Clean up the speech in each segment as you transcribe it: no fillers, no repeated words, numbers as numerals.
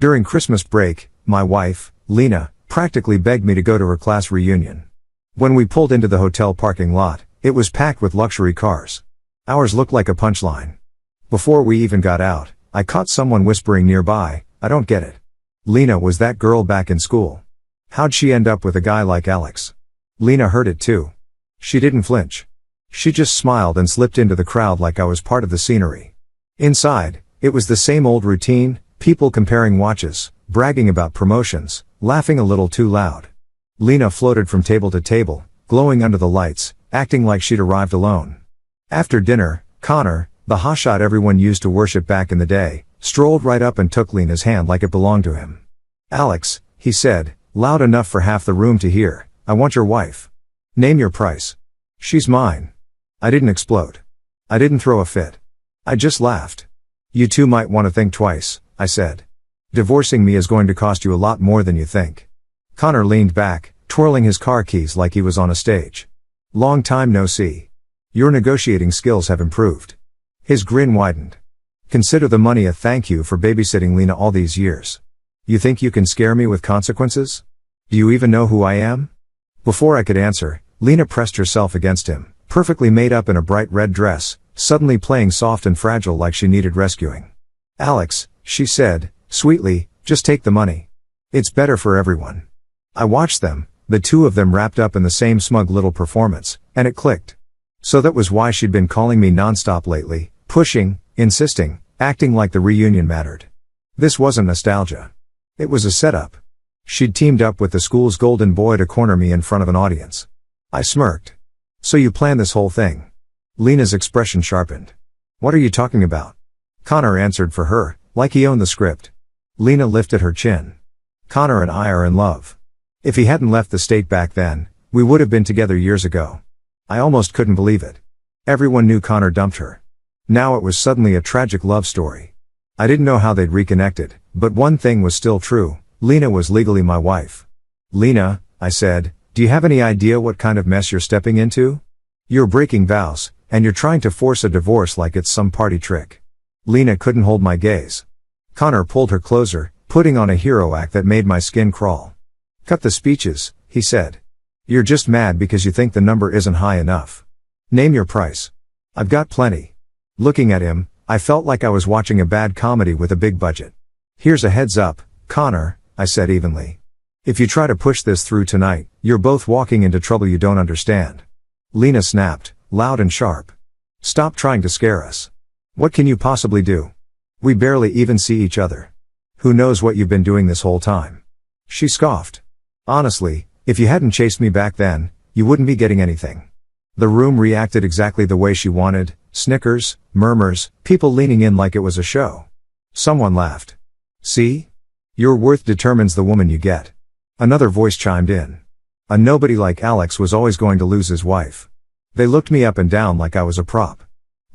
During Christmas break, my wife, Lena, practically begged me to go to her class reunion. When we pulled into the hotel parking lot, it was packed with luxury cars. Ours looked like a punchline. Before we even got out, I caught someone whispering nearby, "I don't get it. Lena was that girl back in school. How'd she end up with a guy like Alex?" Lena heard it too. She didn't flinch. She just smiled and slipped into the crowd like I was part of the scenery. Inside, it was the same old routine, people comparing watches, bragging about promotions, laughing a little too loud. Lena floated from table to table, glowing under the lights, acting like she'd arrived alone. After dinner, Connor, the hotshot everyone used to worship back in the day, strolled right up and took Lena's hand like it belonged to him. "Alex," he said, loud enough for half the room to hear, "I want your wife. Name your price." "She's mine." I didn't explode. I didn't throw a fit. I just laughed. "You two might want to think twice," I said. "Divorcing me is going to cost you a lot more than you think." Connor leaned back, twirling his car keys like he was on a stage. "Long time no see. Your negotiating skills have improved." His grin widened. "Consider the money a thank you for babysitting Lena all these years. You think you can scare me with consequences? Do you even know who I am?" Before I could answer, Lena pressed herself against him, perfectly made up in a bright red dress, suddenly playing soft and fragile like she needed rescuing. "Alex," she said, sweetly, "just take the money. It's better for everyone." I watched them, the two of them wrapped up in the same smug little performance, and it clicked. So that was why she'd been calling me nonstop lately, pushing, insisting, acting like the reunion mattered. This wasn't nostalgia. It was a setup. She'd teamed up with the school's golden boy to corner me in front of an audience. I smirked. "So you planned this whole thing?" Lena's expression sharpened. "What are you talking about?" Connor answered for her, like he owned the script. Lena lifted her chin. "Connor and I are in love. If he hadn't left the state back then, we would have been together years ago." I almost couldn't believe it. Everyone knew Connor dumped her. Now it was suddenly a tragic love story. I didn't know how they'd reconnected, but one thing was still true, Lena was legally my wife. "Lena," I said, "do you have any idea what kind of mess you're stepping into? You're breaking vows, and you're trying to force a divorce like it's some party trick." Lena couldn't hold my gaze. Connor pulled her closer, putting on a hero act that made my skin crawl. "Cut the speeches," he said. "You're just mad because you think the number isn't high enough. Name your price. I've got plenty." Looking at him, I felt like I was watching a bad comedy with a big budget. "Here's a heads up, Connor," I said evenly. "If you try to push this through tonight, you're both walking into trouble you don't understand." Lena snapped, loud and sharp. "Stop trying to scare us. What can you possibly do? We barely even see each other. Who knows what you've been doing this whole time?" She scoffed. "Honestly, if you hadn't chased me back then, you wouldn't be getting anything." The room reacted exactly the way she wanted, snickers, murmurs, people leaning in like it was a show. Someone laughed. "See? Your worth determines the woman you get." Another voice chimed in. A nobody like Alex was always going to lose his wife. They looked me up and down like I was a prop.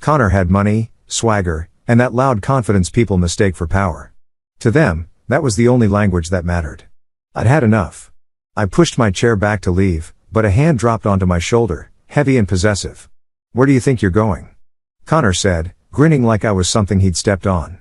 Connor had money, swagger, and that loud confidence people mistake for power. To them, that was the only language that mattered. I'd had enough. I pushed my chair back to leave, but a hand dropped onto my shoulder, heavy and possessive. "Where do you think you're going?" Connor said, grinning like I was something he'd stepped on.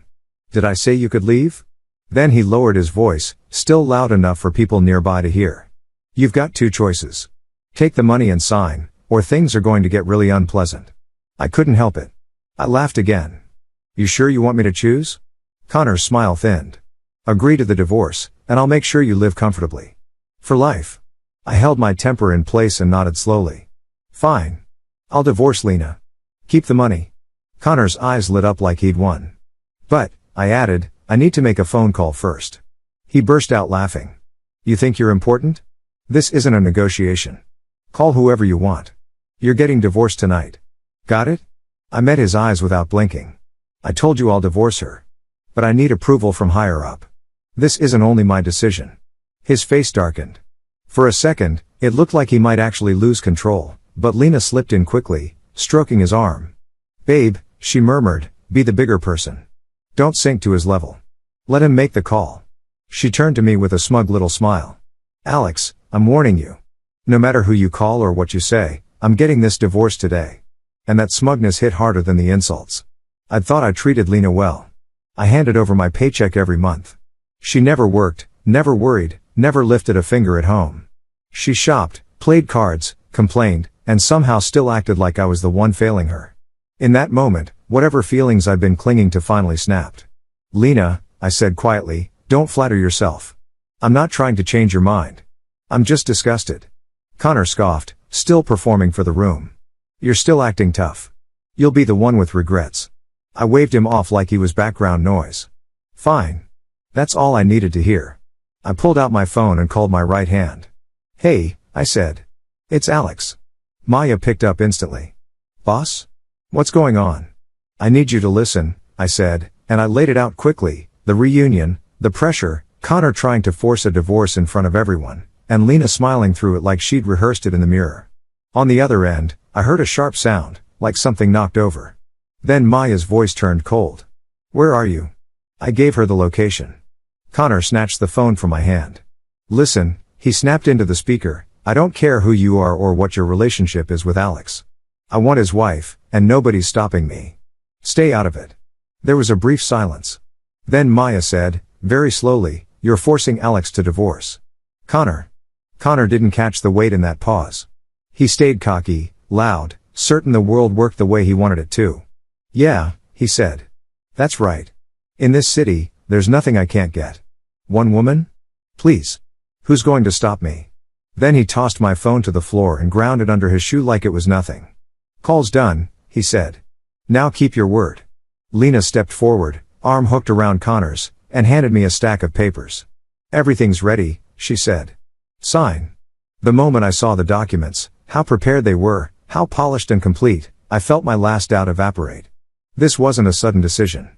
"Did I say you could leave?" Then he lowered his voice, still loud enough for people nearby to hear. "You've got two choices. Take the money and sign, or things are going to get really unpleasant." I couldn't help it. I laughed again. "You sure you want me to choose?" Connor's smile thinned. "Agree to the divorce, and I'll make sure you live comfortably. For life." I held my temper in place and nodded slowly. "Fine. I'll divorce Lena. Keep the money." Connor's eyes lit up like he'd won. "But," I added, "I need to make a phone call first." He burst out laughing. "You think you're important? This isn't a negotiation. Call whoever you want. You're getting divorced tonight. Got it?" I met his eyes without blinking. "I told you I'll divorce her. But I need approval from higher up. This isn't only my decision." His face darkened. For a second, it looked like he might actually lose control, but Lena slipped in quickly, stroking his arm. "Babe," she murmured, "be the bigger person. Don't sink to his level. Let him make the call." She turned to me with a smug little smile. "Alex, I'm warning you. No matter who you call or what you say, I'm getting this divorce today." And that smugness hit harder than the insults. I'd thought I treated Lena well. I handed over my paycheck every month. She never worked, never worried, never lifted a finger at home. She shopped, played cards, complained, and somehow still acted like I was the one failing her. In that moment, whatever feelings I'd been clinging to finally snapped. Lena, I said quietly, don't flatter yourself. I'm not trying to change your mind. I'm just disgusted. Connor scoffed, still performing for the room. You're still acting tough. You'll be the one with regrets. I waved him off like he was background noise. Fine. That's all I needed to hear. I pulled out my phone and called my right hand. Hey, I said. It's Alex. Maya picked up instantly. Boss? What's going on? I need you to listen, I said, and I laid it out quickly, the reunion, the pressure, Connor trying to force a divorce in front of everyone, and Lena smiling through it like she'd rehearsed it in the mirror. On the other end, I heard a sharp sound, like something knocked over. Then Maya's voice turned cold. Where are you? I gave her the location. Connor snatched the phone from my hand. Listen, he snapped into the speaker, I don't care who you are or what your relationship is with Alex. I want his wife, and nobody's stopping me. Stay out of it. There was a brief silence. Then Maya said, very slowly, you're forcing Alex to divorce. Connor. Connor didn't catch the weight in that pause. He stayed cocky, loud, certain the world worked the way he wanted it to. Yeah, he said. That's right. In this city, there's nothing I can't get. One woman? Please. Who's going to stop me? Then he tossed my phone to the floor and ground it under his shoe like it was nothing. Call's done, he said. Now keep your word. Lena stepped forward, arm hooked around Connor's, and handed me a stack of papers. Everything's ready, she said. Sign. The moment I saw the documents, how prepared they were, how polished and complete, I felt my last doubt evaporate. This wasn't a sudden decision.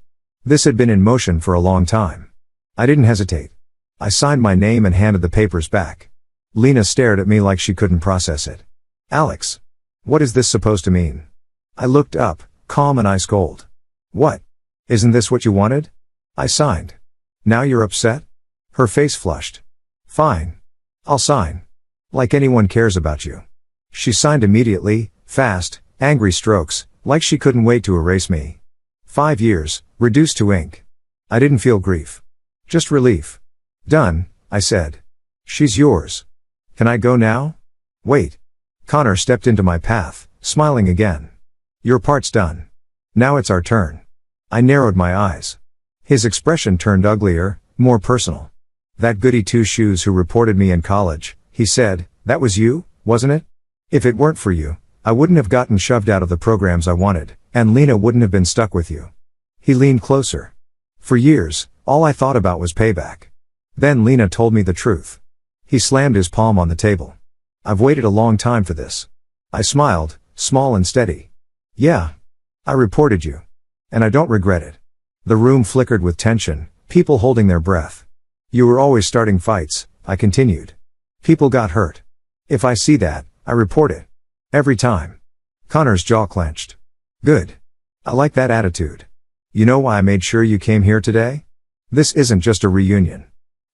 This had been in motion for a long time. I didn't hesitate. I signed my name and handed the papers back. Lena stared at me like she couldn't process it. Alex. What is this supposed to mean? I looked up, calm and ice cold. What? Isn't this what you wanted? I signed. Now you're upset? Her face flushed. Fine. I'll sign. Like anyone cares about you. She signed immediately, fast, angry strokes, like she couldn't wait to erase me. 5 years, reduced to ink. I didn't feel grief. Just relief. Done, I said. She's yours. Can I go now? Wait. Connor stepped into my path, smiling again. Your part's done. Now it's our turn. I narrowed my eyes. His expression turned uglier, more personal. That goody two-shoes who reported me in college, he said, that was you, wasn't it? If it weren't for you, I wouldn't have gotten shoved out of the programs I wanted, and Lena wouldn't have been stuck with you. He leaned closer. For years, all I thought about was payback. Then Lena told me the truth. He slammed his palm on the table. I've waited a long time for this. I smiled, small and steady. Yeah. I reported you. And I don't regret it. The room flickered with tension, people holding their breath. You were always starting fights, I continued. People got hurt. If I see that, I report it. Every time. Connor's jaw clenched. Good. I like that attitude. You know why I made sure you came here today? This isn't just a reunion.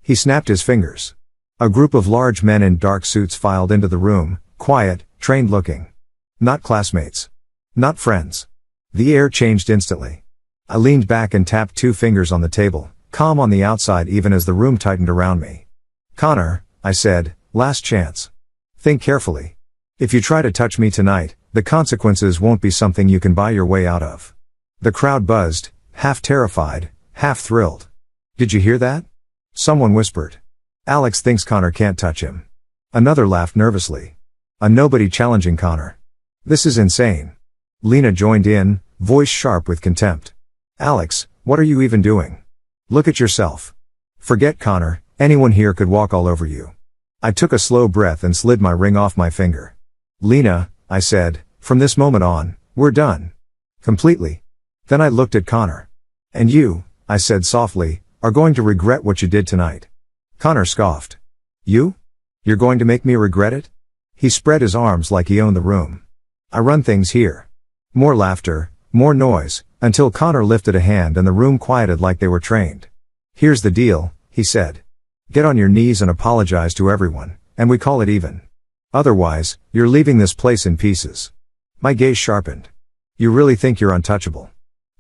He snapped his fingers. A group of large men in dark suits filed into the room, quiet, trained looking. Not classmates. Not friends. The air changed instantly. I leaned back and tapped 2 fingers on the table, calm on the outside even as the room tightened around me. Connor, I said, last chance. Think carefully. If you try to touch me tonight, the consequences won't be something you can buy your way out of. The crowd buzzed, half terrified, half thrilled. Did you hear that? Someone whispered. Alex thinks Connor can't touch him. Another laughed nervously. A nobody challenging Connor. This is insane. Lena joined in, voice sharp with contempt. Alex, what are you even doing? Look at yourself. Forget Connor, anyone here could walk all over you. I took a slow breath and slid my ring off my finger. Lena, I said, from this moment on, we're done. Completely. Then I looked at Connor. And you, I said softly, are going to regret what you did tonight. Connor scoffed. You? You're going to make me regret it? He spread his arms like he owned the room. I run things here. More laughter, more noise, until Connor lifted a hand and the room quieted like they were trained. Here's the deal, he said. Get on your knees and apologize to everyone, and we call it even. Otherwise, you're leaving this place in pieces. My gaze sharpened. You really think you're untouchable?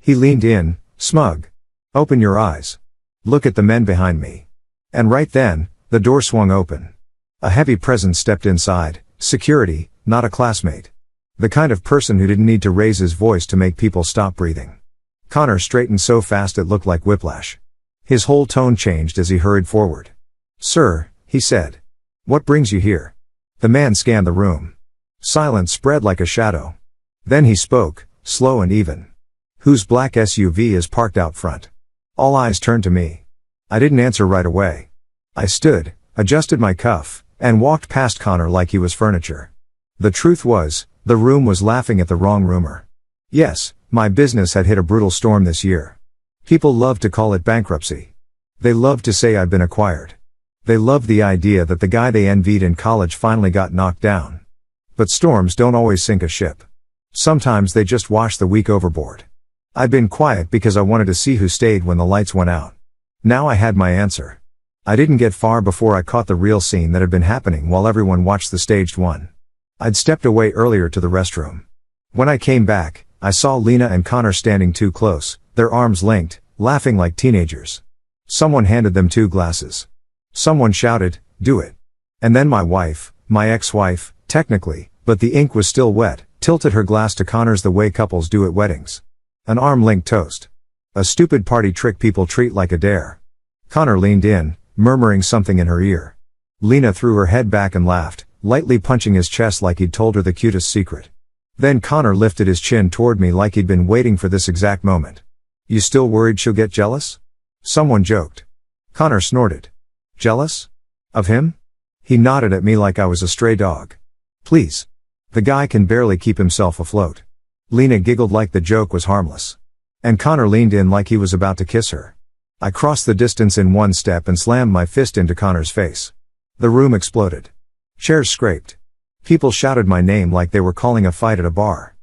He leaned in, smug. Open your eyes. Look at the men behind me. And right then, the door swung open. A heavy presence stepped inside, security, not a classmate. The kind of person who didn't need to raise his voice to make people stop breathing. Connor straightened so fast it looked like whiplash. His whole tone changed as he hurried forward. "Sir," he said. "What brings you here?" The man scanned the room. Silence spread like a shadow. Then he spoke, slow and even. "Whose black SUV is parked out front?" All eyes turned to me. I didn't answer right away. I stood, adjusted my cuff, and walked past Connor like he was furniture. The truth was, the room was laughing at the wrong rumor. Yes, my business had hit a brutal storm this year. People loved to call it bankruptcy. They loved to say I'd been acquired. They loved the idea that the guy they envied in college finally got knocked down. But storms don't always sink a ship. Sometimes they just wash the weak overboard. I'd been quiet because I wanted to see who stayed when the lights went out. Now I had my answer. I didn't get far before I caught the real scene that had been happening while everyone watched the staged one. I'd stepped away earlier to the restroom. When I came back, I saw Lena and Connor standing too close, their arms linked, laughing like teenagers. Someone handed them 2 glasses. Someone shouted, "Do it." And then my wife, my ex-wife, technically, but the ink was still wet, tilted her glass to Connor's the way couples do at weddings. An arm-linked toast. A stupid party trick people treat like a dare. Connor leaned in, murmuring something in her ear. Lena threw her head back and laughed, lightly punching his chest like he'd told her the cutest secret. Then Connor lifted his chin toward me like he'd been waiting for this exact moment. "You still worried she'll get jealous?" Someone joked. Connor snorted. "Jealous? Of him?" He nodded at me like I was a stray dog. "Please. The guy can barely keep himself afloat." Lena giggled like the joke was harmless. And Connor leaned in like he was about to kiss her. I crossed the distance in one step and slammed my fist into Connor's face. The room exploded. Chairs scraped. People shouted my name like they were calling a fight at a bar.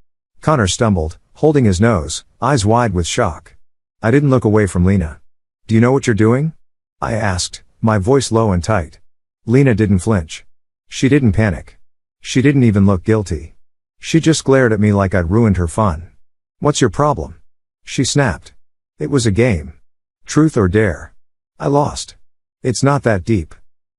Connor stumbled, holding his nose, eyes wide with shock. I didn't look away from Lena. "Do you know what you're doing?" I asked, my voice low and tight. Lena didn't flinch. She didn't panic. She didn't even look guilty. She just glared at me like I'd ruined her fun. "What's your problem?" she snapped. It was a game. Truth or dare. I lost. "It's not that deep."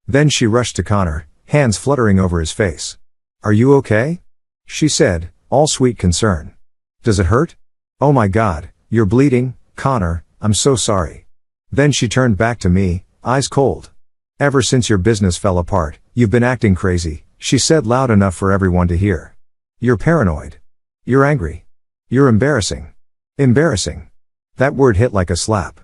Then she rushed to Connor, hands fluttering over his face. "Are you okay?" she said, all sweet concern. "Does it hurt?" "Oh my God, you're bleeding, Connor, I'm so sorry." Then she turned back to me, eyes cold. "Ever since your business fell apart, you've been acting crazy," she said loud enough for everyone to hear. "You're paranoid. You're angry. You're embarrassing. Embarrassing." That word hit like a slap.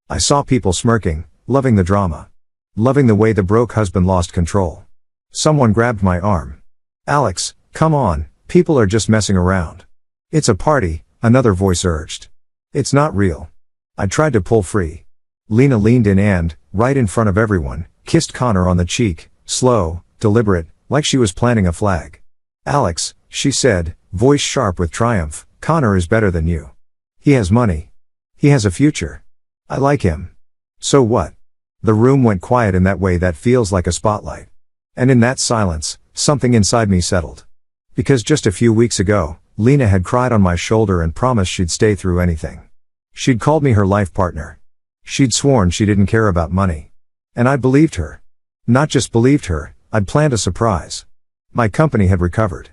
I saw people smirking, loving the drama. Loving the way the broke husband lost control. Someone grabbed my arm. "Alex, come on, people are just messing around." "It's a party," another voice urged. "It's not real." I tried to pull free. Lena leaned in and, right in front of everyone, kissed Connor on the cheek, slow, deliberate, like she was planting a flag. "Alex," she said, voice sharp with triumph, "Connor is better than you. He has money. He has a future. I like him." "So what?" The room went quiet in that way that feels like a spotlight. And in that silence, something inside me settled. Because just a few weeks ago, Lena had cried on my shoulder and promised she'd stay through anything. She'd called me her life partner. She'd sworn she didn't care about money. And I believed her. Not just believed her, I'd planned a surprise. My company had recovered.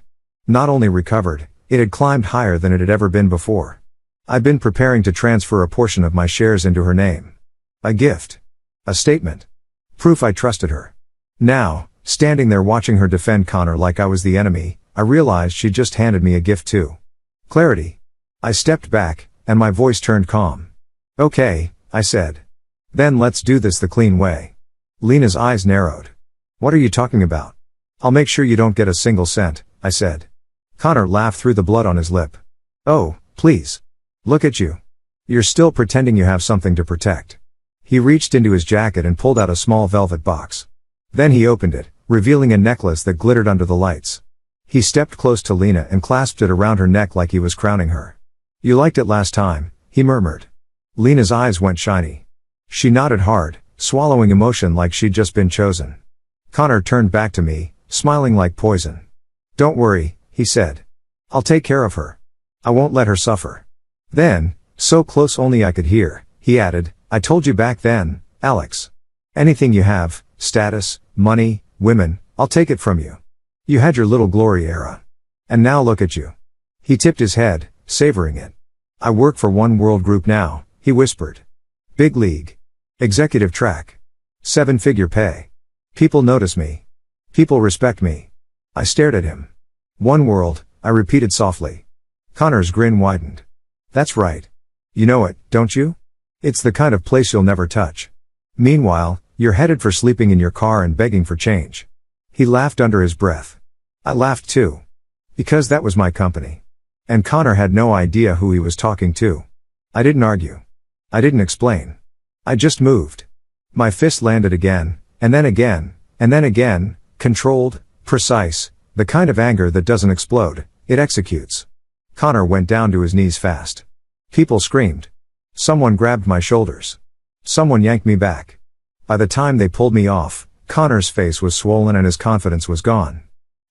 Not only recovered, it had climbed higher than it had ever been before. I'd been preparing to transfer a portion of my shares into her name. A gift. A statement. Proof I trusted her. Now, standing there watching her defend Connor like I was the enemy, I realized she'd just handed me a gift too. Clarity. I stepped back, and my voice turned calm. "Okay," I said. "Then let's do this the clean way." Lena's eyes narrowed. "What are you talking about?" "I'll make sure you don't get a single cent," I said. Connor laughed through the blood on his lip. "Oh, please. Look at you. You're still pretending you have something to protect." He reached into his jacket and pulled out a small velvet box. Then he opened it, revealing a necklace that glittered under the lights. He stepped close to Lena and clasped it around her neck like he was crowning her. "You liked it last time," he murmured. Lena's eyes went shiny. She nodded hard, swallowing emotion like she'd just been chosen. Connor turned back to me, smiling like poison. "Don't worry," he said. "I'll take care of her. I won't let her suffer." Then, so close only I could hear, he added, I told you back then, Alex. Anything you have, status, money, women, I'll take it from you. You had your little glory era. And now look at you. He tipped his head, savoring it. I work for One World Group now, he whispered. Big league. Executive track. 7-figure pay. People notice me. People respect me. I stared at him. One World, I repeated softly. Connor's grin widened. That's right. You know it, don't you? It's the kind of place you'll never touch. Meanwhile, you're headed for sleeping in your car and begging for change. He laughed under his breath. I laughed too. Because that was my company. And Connor had no idea who he was talking to. I didn't argue. I didn't explain. I just moved. My fist landed again, and then again, and then again, controlled, precise, the kind of anger that doesn't explode, it executes. Connor went down to his knees fast. People screamed. Someone grabbed my shoulders. Someone yanked me back. By the time they pulled me off, Connor's face was swollen and his confidence was gone.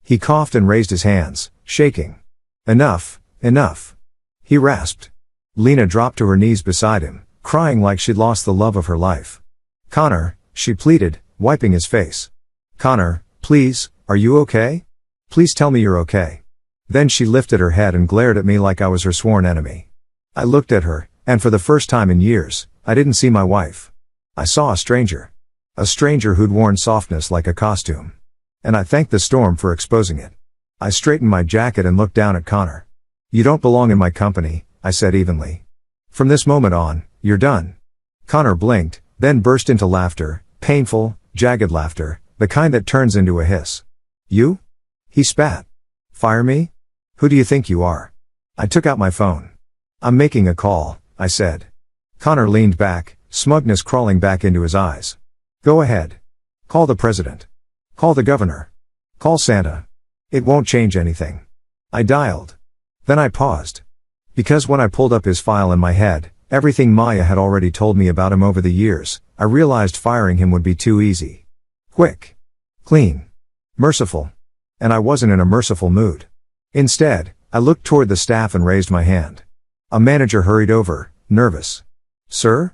He coughed and raised his hands, shaking. Enough, enough. He rasped. Lena dropped to her knees beside him, crying like she'd lost the love of her life. Connor, she pleaded, wiping his face. Connor, please, are you okay? Please tell me you're okay. Then she lifted her head and glared at me like I was her sworn enemy. I looked at her, and for the first time in years, I didn't see my wife. I saw a stranger. A stranger who'd worn softness like a costume. And I thanked the storm for exposing it. I straightened my jacket and looked down at Connor. You don't belong in my company, I said evenly. From this moment on, you're done. Connor blinked, then burst into laughter, painful, jagged laughter, the kind that turns into a hiss. You? He spat. Fire me? Who do you think you are? I took out my phone. I'm making a call, I said. Connor leaned back, smugness crawling back into his eyes. Go ahead. Call the president. Call the governor. Call Santa. It won't change anything. I dialed. Then I paused. Because when I pulled up his file in my head, everything Maya had already told me about him over the years, I realized firing him would be too easy. Quick. Clean. Merciful. And I wasn't in a merciful mood. Instead, I looked toward the staff and raised my hand. A manager hurried over, nervous. Sir?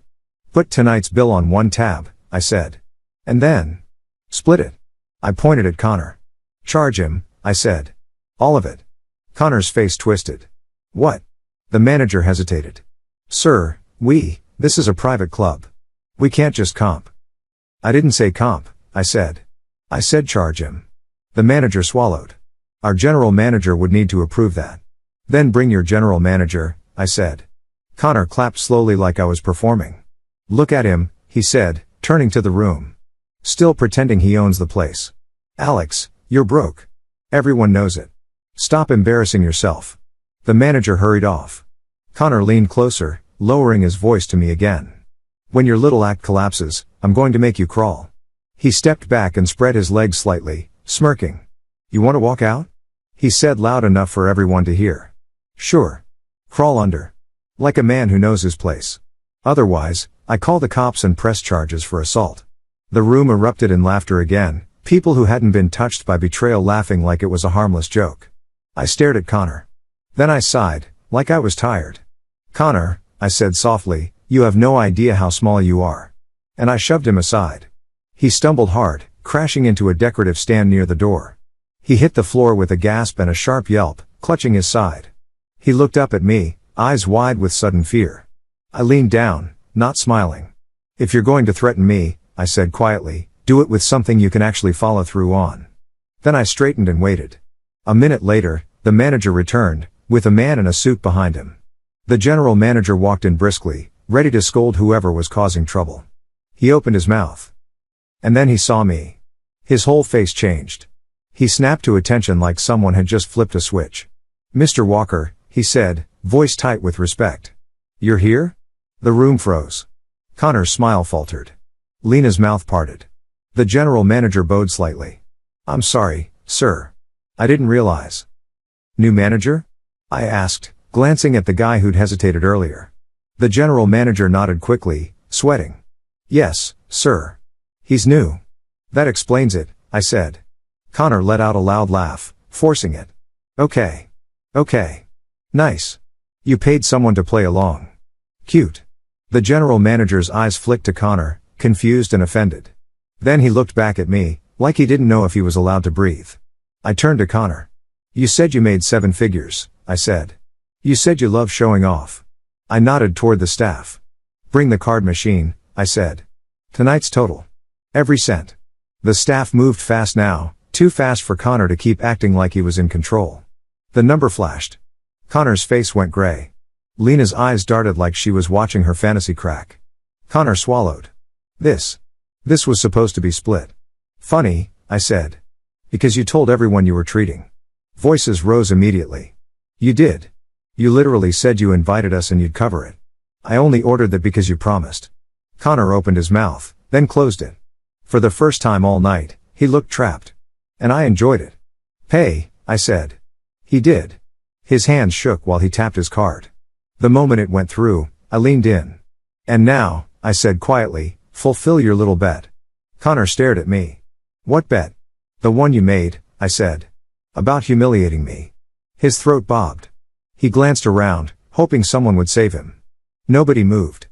Put tonight's bill on one tab, I said. And then? Split it. I pointed at Connor. Charge him, I said. All of it. Connor's face twisted. What? The manager hesitated. Sir, this is a private club. We can't just comp. I didn't say comp, I said. I said charge him. The manager swallowed. Our general manager would need to approve that. Then bring your general manager, I said. Connor clapped slowly like I was performing. Look at him, he said, turning to the room. Still pretending he owns the place. Alex, you're broke. Everyone knows it. Stop embarrassing yourself. The manager hurried off. Connor leaned closer, lowering his voice to me again. When your little act collapses, I'm going to make you crawl. He stepped back and spread his legs slightly, smirking. You want to walk out? He said loud enough for everyone to hear. Sure. Crawl under. Like a man who knows his place. Otherwise, I call the cops and press charges for assault. The room erupted in laughter again, people who hadn't been touched by betrayal laughing like it was a harmless joke. I stared at Connor. Then I sighed, like I was tired. Connor, I said softly, you have no idea how small you are. And I shoved him aside. He stumbled hard, crashing into a decorative stand near the door. He hit the floor with a gasp and a sharp yelp, clutching his side. He looked up at me, eyes wide with sudden fear. I leaned down, not smiling. If you're going to threaten me, I said quietly, do it with something you can actually follow through on. Then I straightened and waited. A minute later, the manager returned, with a man in a suit behind him. The general manager walked in briskly, ready to scold whoever was causing trouble. He opened his mouth. And then he saw me. His whole face changed. He snapped to attention like someone had just flipped a switch. Mr. Walker, he said, voice tight with respect. You're here? The room froze. Connor's smile faltered. Lena's mouth parted. The general manager bowed slightly. I'm sorry, sir. I didn't realize. New manager? I asked, glancing at the guy who'd hesitated earlier. The general manager nodded quickly, sweating. Yes, sir. He's new. That explains it, I said. Connor let out a loud laugh, forcing it. Okay. Nice. You paid someone to play along. Cute. The general manager's eyes flicked to Connor, confused and offended. Then he looked back at me, like he didn't know if he was allowed to breathe. I turned to Connor. You said you made 7 figures, I said. You said you love showing off. I nodded toward the staff. Bring the card machine, I said. Tonight's total. Every cent. The staff moved fast now, too fast for Connor to keep acting like he was in control. The number flashed. Connor's face went gray. Lena's eyes darted like she was watching her fantasy crack. Connor swallowed. This was supposed to be split. Funny, I said. Because you told everyone you were treating. Voices rose immediately. You did. You literally said you invited us and you'd cover it. I only ordered that because you promised. Connor opened his mouth, then closed it. For the first time all night, he looked trapped. And I enjoyed it. Pay, I said. He did. His hands shook while he tapped his card. The moment it went through, I leaned in. And now, I said quietly, fulfill your little bet. Connor stared at me. What bet? The one you made, I said. About humiliating me. His throat bobbed. He glanced around, hoping someone would save him. Nobody moved.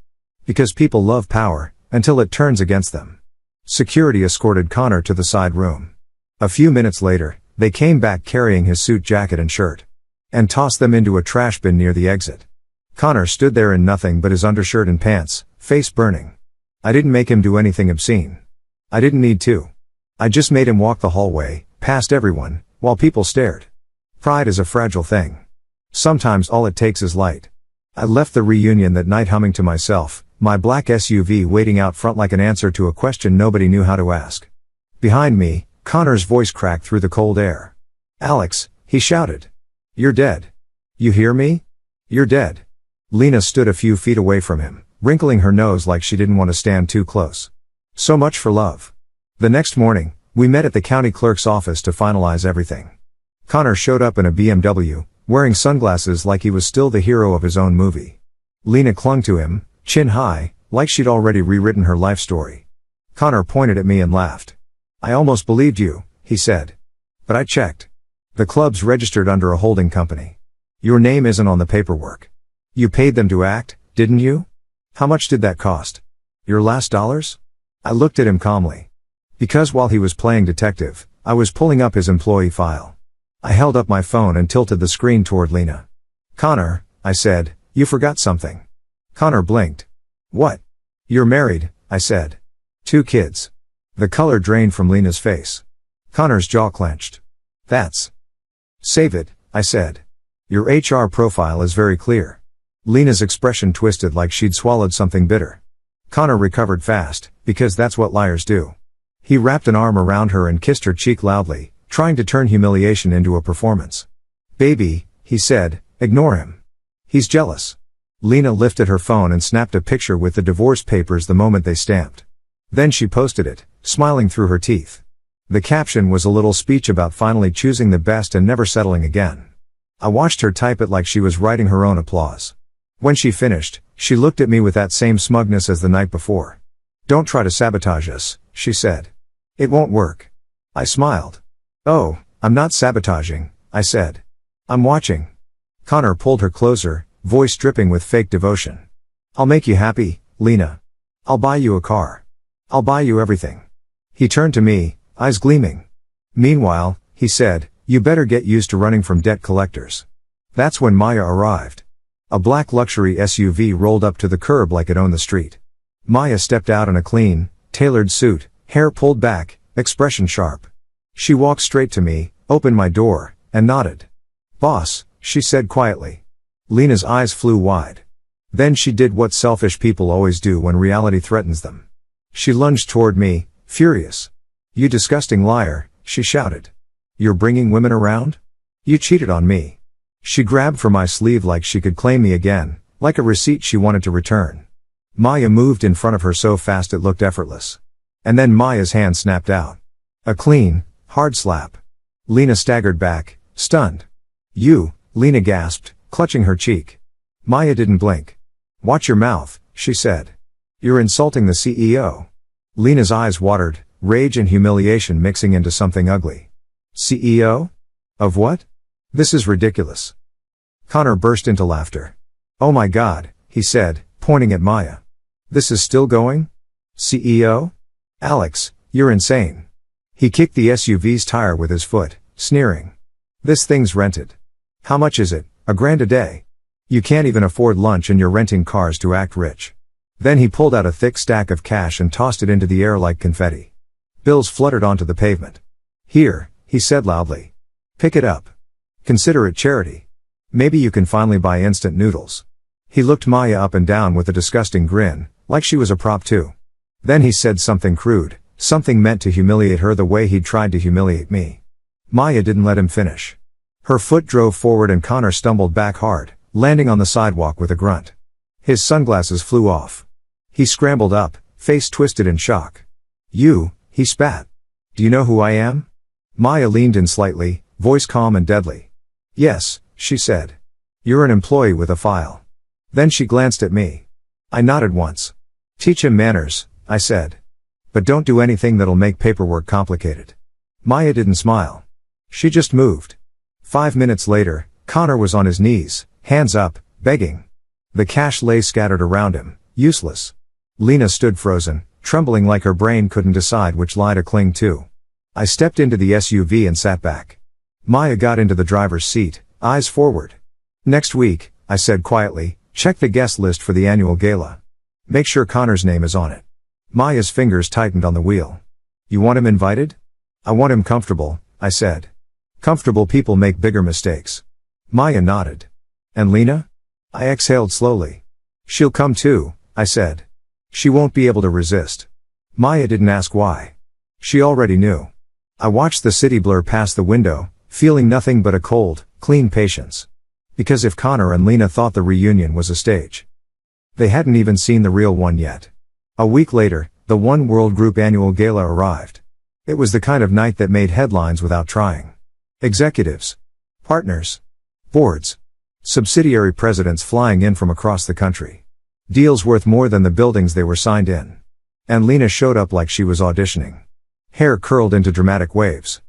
Because people love power, until it turns against them. Security escorted Connor to the side room. A few minutes later, they came back carrying his suit jacket and shirt. And tossed them into a trash bin near the exit. Connor stood there in nothing but his undershirt and pants, face burning. I didn't make him do anything obscene. I didn't need to. I just made him walk the hallway, past everyone, while people stared. Pride is a fragile thing. Sometimes all it takes is light. I left the reunion that night humming to myself, my black SUV waiting out front like an answer to a question nobody knew how to ask. Behind me, Connor's voice cracked through the cold air. Alex, he shouted. You're dead. You hear me? You're dead. Lena stood a few feet away from him, wrinkling her nose like she didn't want to stand too close. So much for love. The next morning, we met at the county clerk's office to finalize everything. Connor showed up in a BMW, wearing sunglasses like he was still the hero of his own movie. Lena clung to him, chin high, like she'd already rewritten her life story. Connor pointed at me and laughed. I almost believed you, he said. But I checked. The club's registered under a holding company. Your name isn't on the paperwork. You paid them to act, didn't you? How much did that cost? Your last dollars? I looked at him calmly. Because while he was playing detective, I was pulling up his employee file. I held up my phone and tilted the screen toward Lena. Connor, I said, you forgot something. Connor blinked. What? You're married, I said. 2 kids. The color drained from Lena's face. Connor's jaw clenched. That's. Save it, I said. Your HR profile is very clear. Lena's expression twisted like she'd swallowed something bitter. Connor recovered fast, because that's what liars do. He wrapped an arm around her and kissed her cheek loudly, trying to turn humiliation into a performance. Baby, he said, ignore him. He's jealous. Lena lifted her phone and snapped a picture with the divorce papers the moment they stamped. Then she posted it, smiling through her teeth. The caption was a little speech about finally choosing the best and never settling again. I watched her type it like she was writing her own applause. When she finished, she looked at me with that same smugness as the night before. Don't try to sabotage us, she said. It won't work. I smiled. Oh, I'm not sabotaging, I said. I'm watching. Connor pulled her closer, voice dripping with fake devotion. I'll make you happy, Lena. I'll buy you a car. I'll buy you everything. He turned to me, eyes gleaming. Meanwhile, he said, you better get used to running from debt collectors. That's when Maya arrived. A black luxury SUV rolled up to the curb like it owned the street. Maya stepped out in a clean, tailored suit, hair pulled back, expression sharp. She walked straight to me, opened my door, and nodded. Boss, she said quietly. Lena's eyes flew wide. Then she did what selfish people always do when reality threatens them. She lunged toward me, furious. You disgusting liar, she shouted. You're bringing women around? You cheated on me. She grabbed for my sleeve like she could claim me again, like a receipt she wanted to return. Maya moved in front of her so fast it looked effortless. And then Maya's hand snapped out. A clean, hard slap. Lena staggered back, stunned. You, Lena gasped, clutching her cheek. Maya didn't blink. Watch your mouth, she said. You're insulting the CEO. Lena's eyes watered, rage and humiliation mixing into something ugly. CEO? Of what? This is ridiculous. Connor burst into laughter. Oh my God, he said, pointing at Maya. This is still going? CEO? Alex, you're insane. He kicked the SUV's tire with his foot, sneering. This thing's rented. How much is it? $1,000 a day. You can't even afford lunch and you're renting cars to act rich. Then he pulled out a thick stack of cash and tossed it into the air like confetti. Bills fluttered onto the pavement. Here, he said loudly. Pick it up. Consider it charity. Maybe you can finally buy instant noodles. He looked Maya up and down with a disgusting grin, like she was a prop too. Then he said something crude, something meant to humiliate her the way he'd tried to humiliate me. Maya didn't let him finish. Her foot drove forward and Connor stumbled back hard, landing on the sidewalk with a grunt. His sunglasses flew off. He scrambled up, face twisted in shock. You, he spat. Do you know who I am? Maya leaned in slightly, voice calm and deadly. Yes, she said. You're an employee with a file. Then she glanced at me. I nodded once. Teach him manners, I said. But don't do anything that'll make paperwork complicated. Maya didn't smile. She just moved. 5 minutes later, Connor was on his knees, hands up, begging. The cash lay scattered around him, useless. Lena stood frozen, trembling like her brain couldn't decide which lie to cling to. I stepped into the SUV and sat back. Maya got into the driver's seat, eyes forward. Next week, I said quietly, check the guest list for the annual gala. Make sure Connor's name is on it. Maya's fingers tightened on the wheel. You want him invited? I want him comfortable, I said. Comfortable people make bigger mistakes. Maya nodded. And Lena? I exhaled slowly. She'll come too, I said. She won't be able to resist. Maya didn't ask why. She already knew. I watched the city blur past the window, feeling nothing but a cold, clean patience. Because if Connor and Lena thought the reunion was a stage, they hadn't even seen the real one yet. A week later, the One World Group annual gala arrived. It was the kind of night that made headlines without trying. Executives, partners, boards, subsidiary presidents flying in from across the country. Deals worth more than the buildings they were signed in. And Lena showed up like she was auditioning. Hair curled into dramatic waves.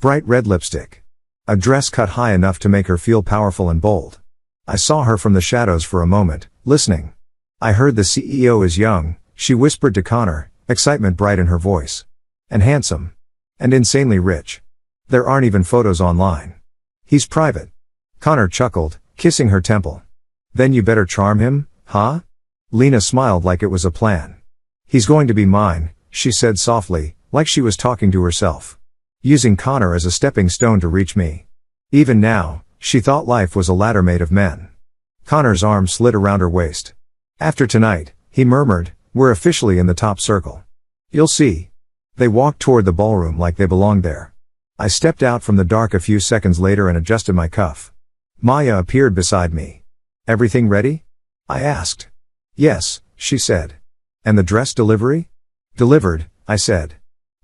Bright red lipstick. A dress cut high enough to make her feel powerful and bold. I saw her from the shadows for a moment, listening. I heard the CEO is young, she whispered to Connor, excitement bright in her voice. And handsome. And insanely rich. There aren't even photos online. He's private. Connor chuckled, kissing her temple. Then you better charm him, huh? Lena smiled like it was a plan. He's going to be mine, she said softly, like she was talking to herself. Using Connor as a stepping stone to reach me. Even now, she thought life was a ladder made of men. Connor's arm slid around her waist. After tonight, he murmured, we're officially in the top circle. You'll see. They walked toward the ballroom like they belonged there. I stepped out from the dark a few seconds later and adjusted my cuff. Maya appeared beside me. Everything ready? I asked. Yes, she said. And the dress delivery? Delivered, I said.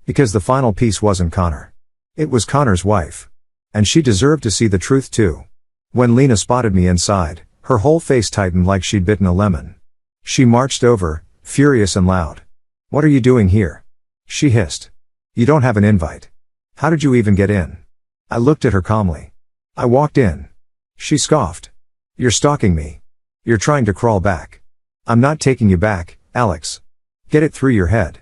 Because the final piece wasn't Connor. It was Connor's wife. And she deserved to see the truth too. When Lena spotted me inside, her whole face tightened like she'd bitten a lemon. She marched over, furious and loud. What are you doing here? She hissed. You don't have an invite. How did you even get in? I looked at her calmly. I walked in. She scoffed. You're stalking me. You're trying to crawl back. I'm not taking you back, Alex. Get it through your head.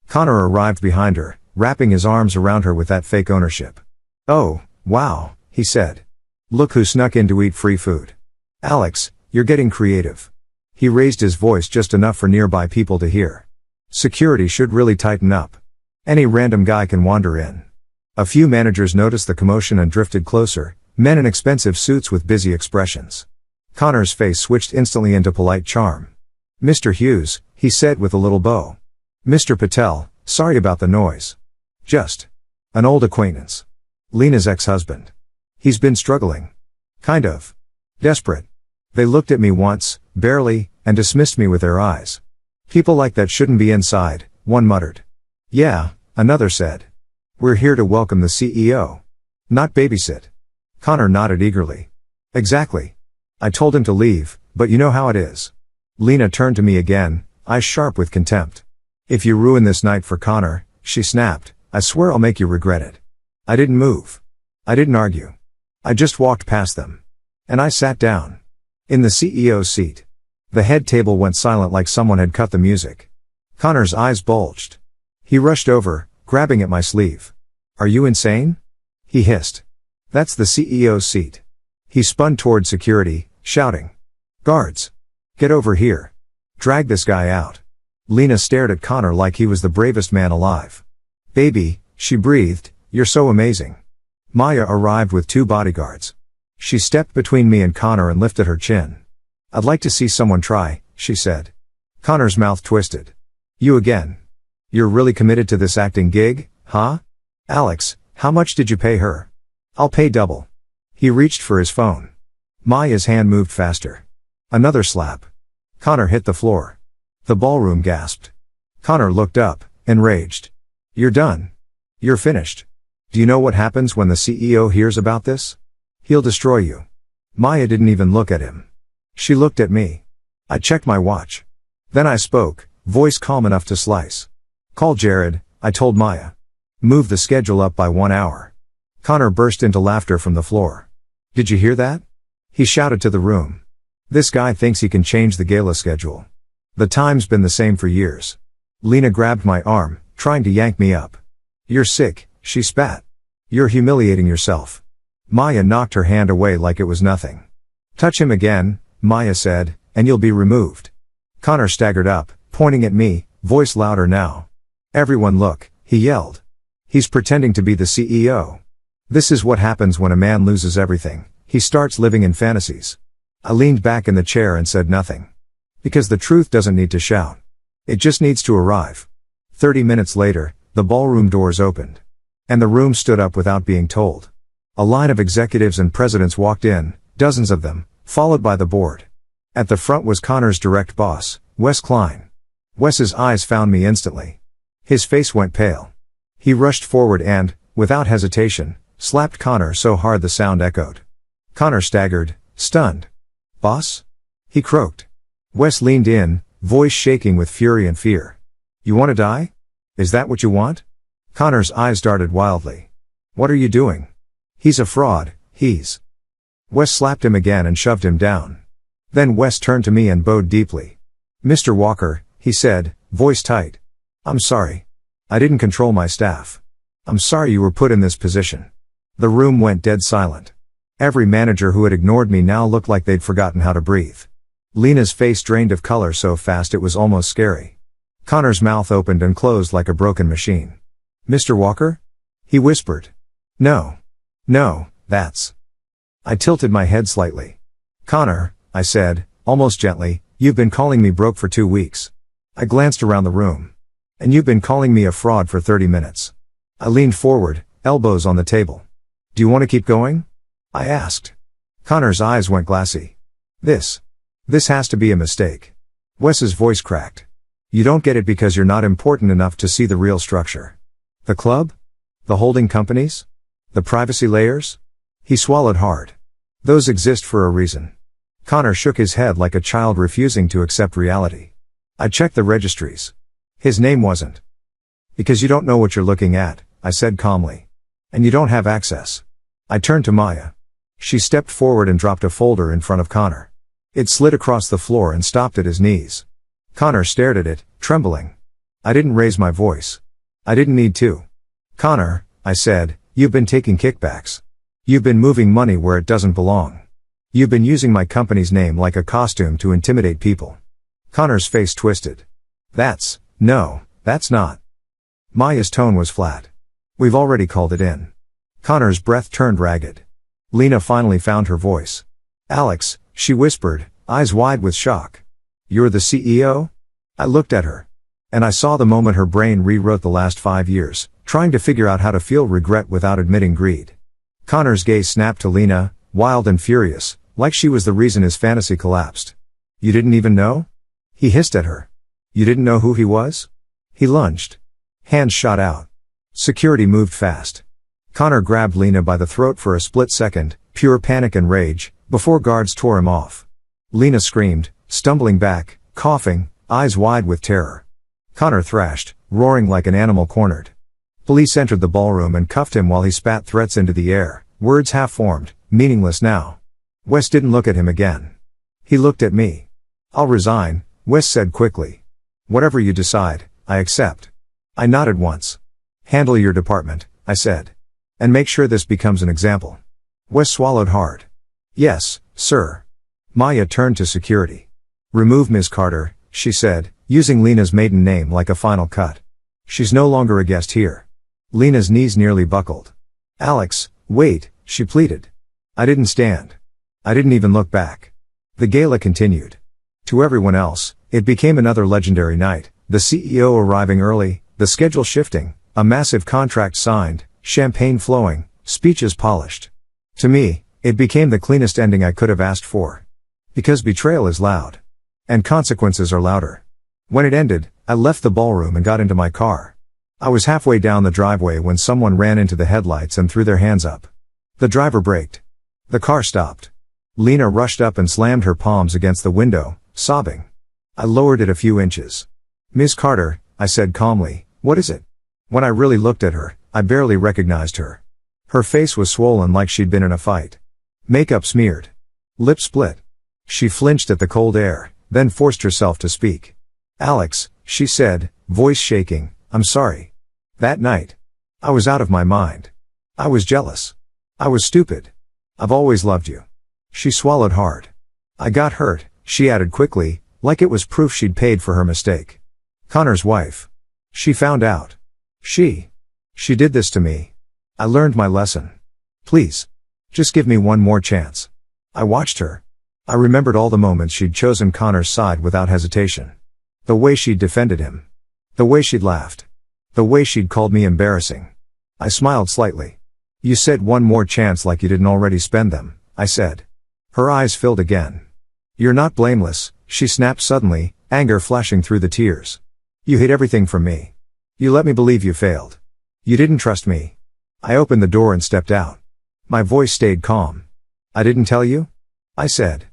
Connor arrived behind her, wrapping his arms around her with that fake ownership. Oh, wow, he said. Look who snuck in to eat free food. Alex, you're getting creative. He raised his voice just enough for nearby people to hear. Security should really tighten up. Any random guy can wander in. A few managers noticed the commotion and drifted closer, men in expensive suits with busy expressions. Connor's face switched instantly into polite charm. Mr. Hughes, he said with a little bow. Mr. Patel, sorry about the noise. Just an old acquaintance. Lena's ex-husband. He's been struggling. Kind of desperate. They looked at me once, barely, and dismissed me with their eyes. People like that shouldn't be inside, one muttered. Yeah, another said. We're here to welcome the CEO. Not babysit. Connor nodded eagerly. Exactly. I told him to leave, but you know how it is. Lena turned to me again, eyes sharp with contempt. If you ruin this night for Connor, she snapped, I swear I'll make you regret it. I didn't move. I didn't argue. I just walked past them. And I sat down. In the CEO's seat. The head table went silent like someone had cut the music. Connor's eyes bulged. He rushed over, grabbing at my sleeve. Are you insane? He hissed. That's the CEO's seat. He spun toward security, shouting. Guards! Get over here. Drag this guy out. Lena stared at Connor like he was the bravest man alive. Baby, she breathed, you're so amazing. Maya arrived with 2 bodyguards. She stepped between me and Connor and lifted her chin. I'd like to see someone try, she said. Connor's mouth twisted. You again. You're really committed to this acting gig, huh? Alex, how much did you pay her? I'll pay double. He reached for his phone. Maya's hand moved faster. Another slap. Connor hit the floor. The ballroom gasped. Connor looked up, enraged. You're done. You're finished. Do you know what happens when the CEO hears about this? He'll destroy you. Maya didn't even look at him. She looked at me. I checked my watch. Then I spoke, voice calm enough to slice. Call Jared, I told Maya. Move the schedule up by 1 hour. Connor burst into laughter from the floor. Did you hear that? He shouted to the room. This guy thinks he can change the gala schedule. The time's been the same for years. Lena grabbed my arm, trying to yank me up. You're sick, she spat. You're humiliating yourself. Maya knocked her hand away like it was nothing. Touch him again, Maya said, and you'll be removed. Connor staggered up, pointing at me, voice louder now. Everyone look, he yelled. He's pretending to be the CEO. This is what happens when a man loses everything. He starts living in fantasies. I leaned back in the chair and said nothing. Because the truth doesn't need to shout. It just needs to arrive. 30 minutes later, the ballroom doors opened. And the room stood up without being told. A line of executives and presidents walked in, dozens of them, followed by the board. At the front was Connor's direct boss, Wes Klein. Wes's eyes found me instantly. His face went pale. He rushed forward and, without hesitation, slapped Connor so hard the sound echoed. Connor staggered, stunned. Boss? He croaked. Wes leaned in, voice shaking with fury and fear. You want to die? Is that what you want? Connor's eyes darted wildly. What are you doing? He's a fraud, he's... Wes slapped him again and shoved him down. Then Wes turned to me and bowed deeply. Mr. Walker, he said, voice tight. I'm sorry. I didn't control my staff. I'm sorry you were put in this position. The room went dead silent. Every manager who had ignored me now looked like they'd forgotten how to breathe. Lena's face drained of color so fast it was almost scary. Connor's mouth opened and closed like a broken machine. Mr. Walker? He whispered. No. No, that's... I tilted my head slightly. Connor, I said, almost gently, you've been calling me broke for 2 weeks. I glanced around the room. And you've been calling me a fraud for 30 minutes. I leaned forward, elbows on the table. Do you want to keep going? I asked. Connor's eyes went glassy. This has to be a mistake. Wes's voice cracked. You don't get it because you're not important enough to see the real structure. The club? The holding companies? The privacy layers? He swallowed hard. Those exist for a reason. Connor shook his head like a child refusing to accept reality. I checked the registries. His name wasn't. Because you don't know what you're looking at, I said calmly. And you don't have access. I turned to Maya. She stepped forward and dropped a folder in front of Connor. It slid across the floor and stopped at his knees. Connor stared at it, trembling. I didn't raise my voice. I didn't need to. Connor, I said, you've been taking kickbacks. You've been moving money where it doesn't belong. You've been using my company's name like a costume to intimidate people. Connor's face twisted. No, that's not. Maya's tone was flat. We've already called it in. Connor's breath turned ragged. Lena finally found her voice. Alex, she whispered, eyes wide with shock. You're the CEO? I looked at her. And I saw the moment her brain rewrote the last 5 years, trying to figure out how to feel regret without admitting greed. Connor's gaze snapped to Lena, wild and furious, like she was the reason his fantasy collapsed. You didn't even know? He hissed at her. You didn't know who he was? He lunged. Hands shot out. Security moved fast. Connor grabbed Lena by the throat for a split second, pure panic and rage, before guards tore him off. Lena screamed, stumbling back, coughing, eyes wide with terror. Connor thrashed, roaring like an animal cornered. Police entered the ballroom and cuffed him while he spat threats into the air, words half-formed, meaningless now. Wes didn't look at him again. He looked at me. I'll resign, Wes said quickly. Whatever you decide, I accept. I nodded once. Handle your department, I said. And make sure this becomes an example. Wes swallowed hard. Yes, sir. Maya turned to security. Remove Ms. Carter, she said, using Lena's maiden name like a final cut. She's no longer a guest here. Lena's knees nearly buckled. Alex, wait, she pleaded. I didn't stand. I didn't even look back. The gala continued. To everyone else, it became another legendary night, the CEO arriving early, the schedule shifting, a massive contract signed, champagne flowing, speeches polished. To me, it became the cleanest ending I could have asked for. Because betrayal is loud. And consequences are louder. When it ended, I left the ballroom and got into my car. I was halfway down the driveway when someone ran into the headlights and threw their hands up. The driver braked. The car stopped. Lena rushed up and slammed her palms against the window, sobbing. I lowered it a few inches. Ms. Carter, I said calmly, what is it? When I really looked at her, I barely recognized her. Her face was swollen like she'd been in a fight. Makeup smeared. Lip split. She flinched at the cold air, then forced herself to speak. Alex, she said, voice shaking, I'm sorry. That night. I was out of my mind. I was jealous. I was stupid. I've always loved you. She swallowed hard. I got hurt, she added quickly, like it was proof she'd paid for her mistake. Connor's wife. She found out. She did this to me. I learned my lesson. Please. Just give me one more chance. I watched her. I remembered all the moments she'd chosen Connor's side without hesitation. The way she'd defended him. The way she'd laughed. The way she'd called me embarrassing. I smiled slightly. You said one more chance like you didn't already spend them, I said. Her eyes filled again. You're not blameless, she snapped suddenly, anger flashing through the tears. You hid everything from me. You let me believe you failed. You didn't trust me. I opened the door and stepped out. My voice stayed calm. I didn't tell you? I said.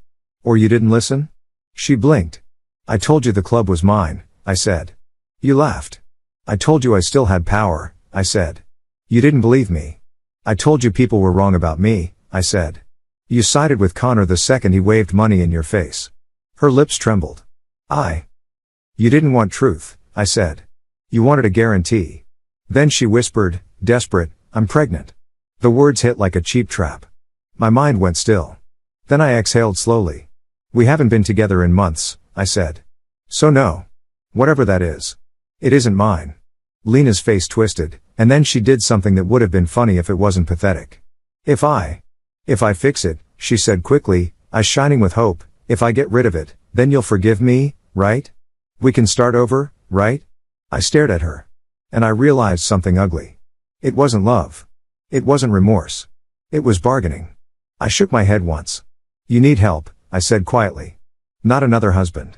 Or you didn't listen? She blinked. I told you the club was mine, I said. You laughed. I told you I still had power, I said. You didn't believe me. I told you people were wrong about me, I said. You sided with Connor the second he waved money in your face. Her lips trembled. You didn't want truth, I said. You wanted a guarantee. Then she whispered, desperate, I'm pregnant. The words hit like a cheap trap. My mind went still. Then I exhaled slowly. We haven't been together in months, I said. So no. Whatever that is. It isn't mine. Lena's face twisted, and then she did something that would have been funny if it wasn't pathetic. If I fix it, she said quickly, eyes shining with hope, if I get rid of it, then you'll forgive me, right? We can start over, right? I stared at her. And I realized something ugly. It wasn't love. It wasn't remorse. It was bargaining. I shook my head once. You need help, I said quietly. Not another husband.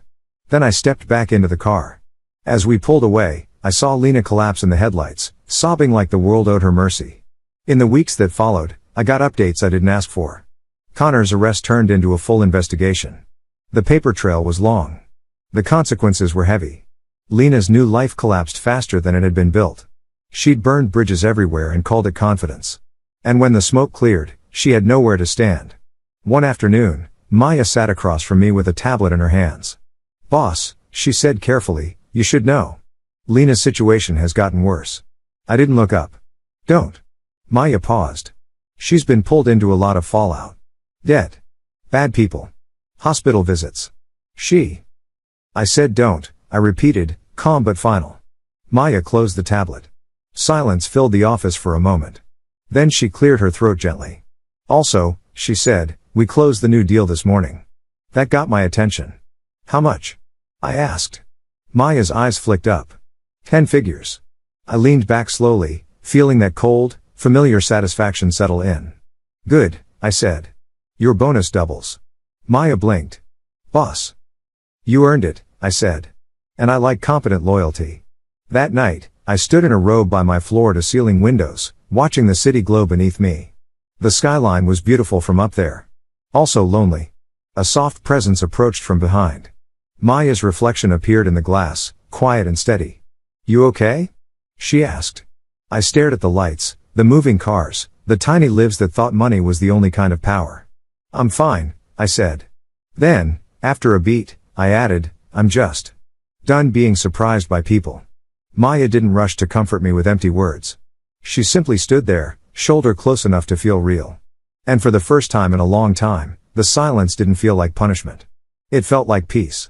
Then I stepped back into the car. As we pulled away, I saw Lena collapse in the headlights, sobbing like the world owed her mercy. In the weeks that followed, I got updates I didn't ask for. Connor's arrest turned into a full investigation. The paper trail was long. The consequences were heavy. Lena's new life collapsed faster than it had been built. She'd burned bridges everywhere and called it confidence. And when the smoke cleared, she had nowhere to stand. One afternoon, Maya sat across from me with a tablet in her hands. Boss, she said carefully, you should know. Lena's situation has gotten worse. I didn't look up. Don't. Maya paused. She's been pulled into a lot of fallout. Debt. Bad people. Hospital visits. I said don't, I repeated, calm but final. Maya closed the tablet. Silence filled the office for a moment. Then she cleared her throat gently. Also, she said, we closed the new deal this morning. That got my attention. How much? I asked. Maya's eyes flicked up. 10 figures. I leaned back slowly, feeling that cold, familiar satisfaction settle in. Good, I said. Your bonus doubles. Maya blinked. Boss. You earned it, I said. And I like competent loyalty. That night, I stood in a robe by my floor-to-ceiling windows, watching the city glow beneath me. The skyline was beautiful from up there. Also lonely. A soft presence approached from behind. Maya's reflection appeared in the glass, quiet and steady. You okay? She asked. I stared at the lights, the moving cars, the tiny lives that thought money was the only kind of power. I'm fine, I said. Then, after a beat, I added, I'm just done being surprised by people. Maya didn't rush to comfort me with empty words. She simply stood there, shoulder close enough to feel real. And for the first time in a long time, the silence didn't feel like punishment. It felt like peace.